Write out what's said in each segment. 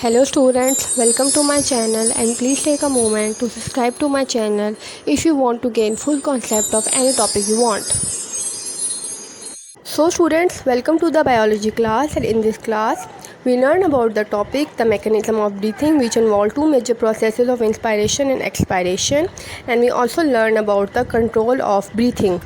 Hello students, welcome to my channel and please take a moment to subscribe to my channel if you want to gain full concept of any topic you want. So students, welcome to the biology class, and in this class we learn about the topic the mechanism of breathing, which involve two major processes of inspiration and expiration, and we also learn about the control of breathing.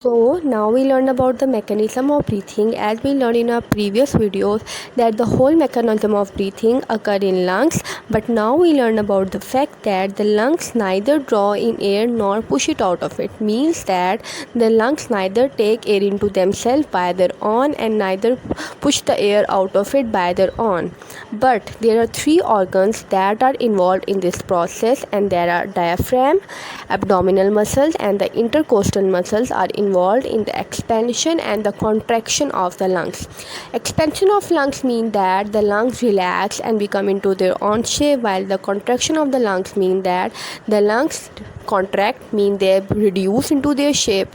So now we learn about the mechanism of breathing. As we learned in our previous videos that the whole mechanism of breathing occur in lungs, but now we learn about the fact that the lungs neither draw in air nor push it out of it. Means that the lungs neither take air into themselves by their own and neither push the air out of it by their own. But there are three organs that are involved in this process, and there are diaphragm, abdominal muscles and the intercostal muscles are involved in the expansion and the contraction of the lungs. Expansion of lungs mean that the lungs relax and become into their own shape, while the contraction of the lungs mean that the lungs contract, mean they reduce into their shape.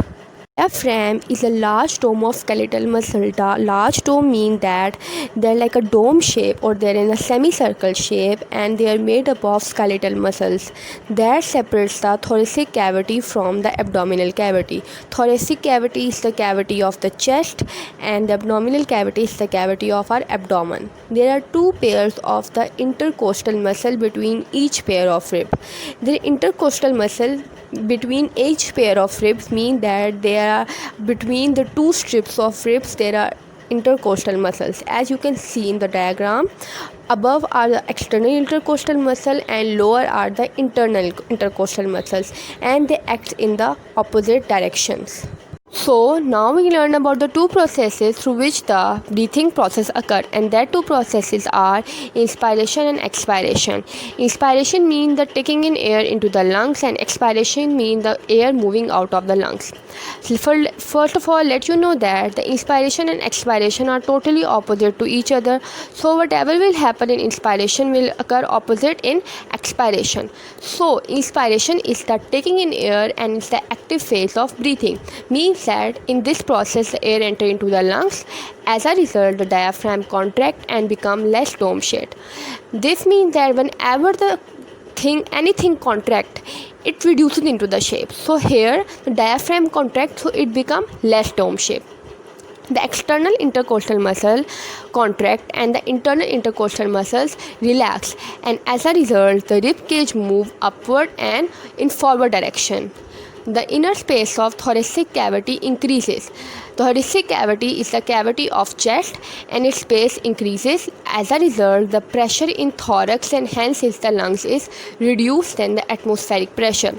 Diaphragm is a large dome of skeletal muscle. The large dome mean that they're like a dome shape or they're in a semicircle shape, and they are made up of skeletal muscles that separates the thoracic cavity from the abdominal cavity. Thoracic cavity is the cavity of the chest and the abdominal cavity is the cavity of our abdomen. There are two pairs of the intercostal muscle between each pair of rib. The intercostal muscle between each pair of ribs mean that there are between the two strips of ribs there are intercostal muscles. As you can see in the diagram, above are the external intercostal muscle and lower are the internal intercostal muscles, and they act in the opposite directions. So now we learn about the two processes through which the breathing process occur, and that two processes are inspiration and expiration. Inspiration means the taking in air into the lungs, and expiration means the air moving out of the lungs. So first of all, let you know that the inspiration and expiration are totally opposite to each other. So whatever will happen in inspiration will occur opposite in expiration. So inspiration is the taking in air and it's the active phase of breathing. Means that in this process the air enter into the lungs. As a result, the diaphragm contract and become less dome shaped. This means that whenever the anything contract, it reduces into the shape. So here the diaphragm contracts, so it become less dome shaped. The external intercostal muscle contract and the internal intercostal muscles relax, and as a result the rib cage move upward and in forward direction. The inner space of thoracic cavity increases. Thoracic cavity is the cavity of chest and its space increases. As a result, the pressure in thorax and hence is the lungs is reduced than the atmospheric pressure.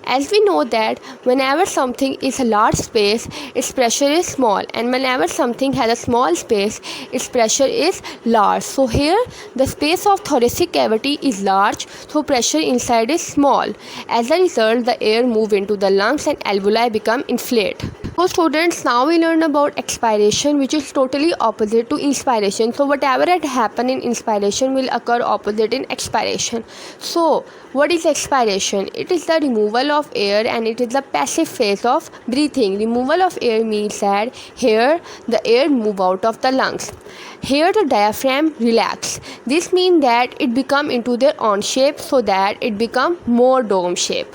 As we know that whenever something is a large space, its pressure is small, and whenever something has a small space, its pressure is large. So here the space of thoracic cavity is large, so pressure inside is small. As a result, the air move into the lungs and alveoli become inflate. So students, now we learn about expiration, which is totally opposite to inspiration. So whatever had happened in inspiration will occur opposite in expiration. So what is expiration? It is the removal of air and it is the passive phase of breathing. Removal of air means that here the air move out of the lungs. Here the diaphragm relax. This means that it become into their own shape, so that it become more dome shape.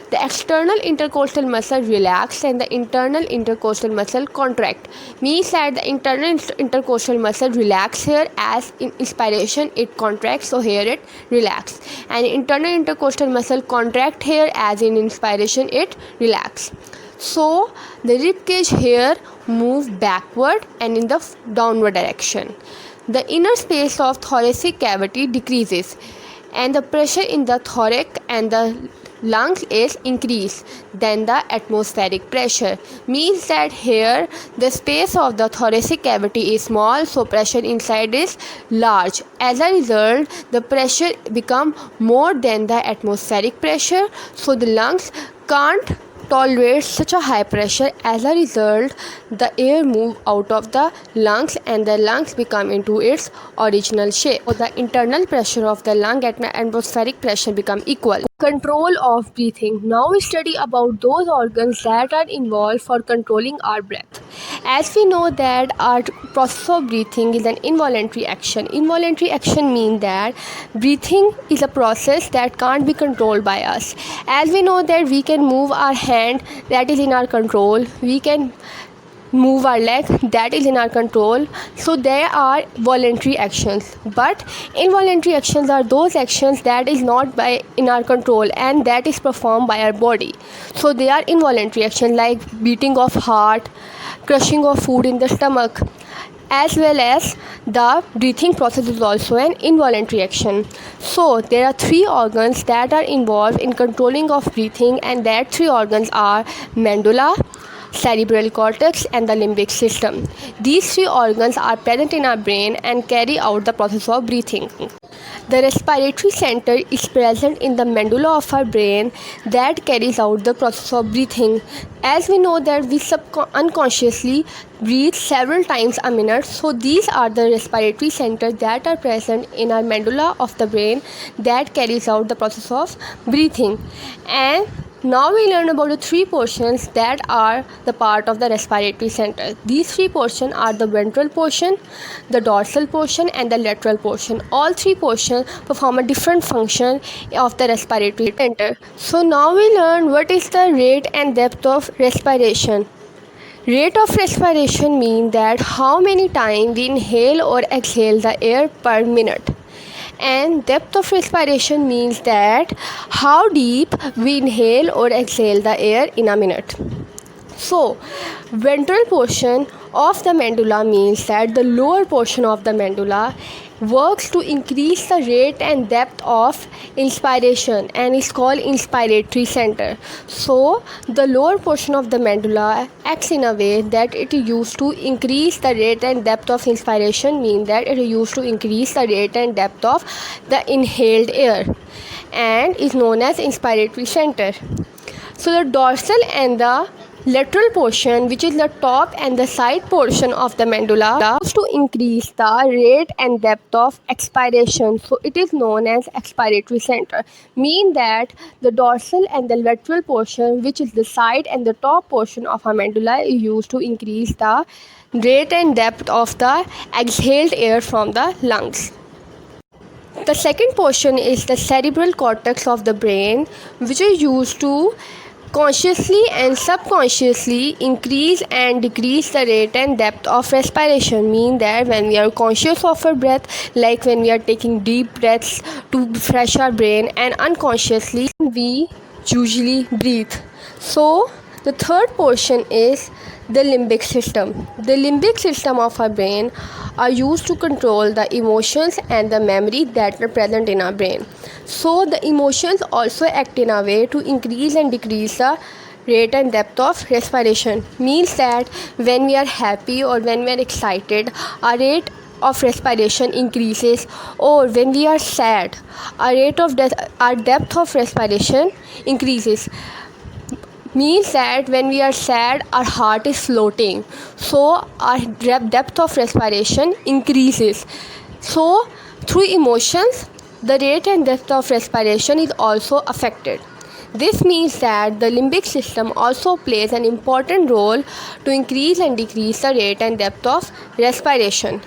The external intercostal muscle relax and the internal intercostal muscle contract. Means that the internal intercostal muscle relax here, as in inspiration it contracts, so here it relax, and internal intercostal muscle contract here, as in inspiration it relax. So the rib cage here move backward and in the downward direction. The inner space of thoracic cavity decreases, and the pressure in the thorax and the lungs is increased than the atmospheric pressure. Means that here the space of the thoracic cavity is small, so pressure inside is large. As a result, the pressure become more than the atmospheric pressure, so the lungs can't tolerate such a high pressure. As a result, the air move out of the lungs and the lungs become into its original shape. So the internal pressure of the lung and atmospheric pressure become equal. Control of breathing. Now we study about those organs that are involved for controlling our breath. As we know that our process of breathing is an involuntary action. Involuntary action means that breathing is a process that can't be controlled by us. As we know that we can move our hand, that is in our control. We can move our leg, that is in our control. So there are voluntary actions, but involuntary actions are those actions that is not by in our control and that is performed by our body. So they are involuntary actions like beating of heart, crushing of food in the stomach, as well as the breathing process is also an involuntary action. So there are three organs that are involved in controlling of breathing, and that three organs are medulla, cerebral cortex and the limbic system. These three organs are present in our brain and carry out the process of breathing. The respiratory center is present in the medulla of our brain that carries out the process of breathing. As we know that we unconsciously breathe several times a minute, so these are the respiratory centers that are present in our medulla of the brain that carries out the process of breathing. And now we learn about the three portions that are the part of the respiratory center. These three portions are the ventral portion, the dorsal portion and the lateral portion. All three portions perform a different function of the respiratory center. So now we learn what is the rate and depth of respiration. Rate of respiration means that how many times we inhale or exhale the air per minute. And depth of respiration means that how deep we inhale or exhale the air in a minute. So ventral portion of the medulla means that the lower portion of the medulla works to increase the rate and depth of inspiration and is called inspiratory center. So the lower portion of the medulla acts in a way that it is used to increase the rate and depth of inspiration, means that it is used to increase the rate and depth of the inhaled air and is known as inspiratory center. So the dorsal and the lateral portion, which is the top and the side portion of the medulla, is to increase the rate and depth of expiration. So it is known as expiratory center. Mean that the dorsal and the lateral portion, which is the side and the top portion of a medulla, is used to increase the rate and depth of the exhaled air from the lungs. The second portion is the cerebral cortex of the brain, which is used to consciously and subconsciously increase and decrease the rate and depth of respiration. Mean that when we are conscious of our breath, like when we are taking deep breaths to refresh our brain, and unconsciously we usually breathe. So the third portion is the limbic system. The limbic system of our brain are used to control the emotions and the memory that are present in our brain. So the emotions also act in a way to increase and decrease the rate and depth of respiration. Means that when we are happy or when we are excited, our rate of respiration increases, or when we are sad, our depth of respiration increases. Means that when we are sad, our heart is floating, so our depth of respiration increases. So through emotions, the rate and depth of respiration is also affected. This means that the limbic system also plays an important role to increase and decrease the rate and depth of respiration.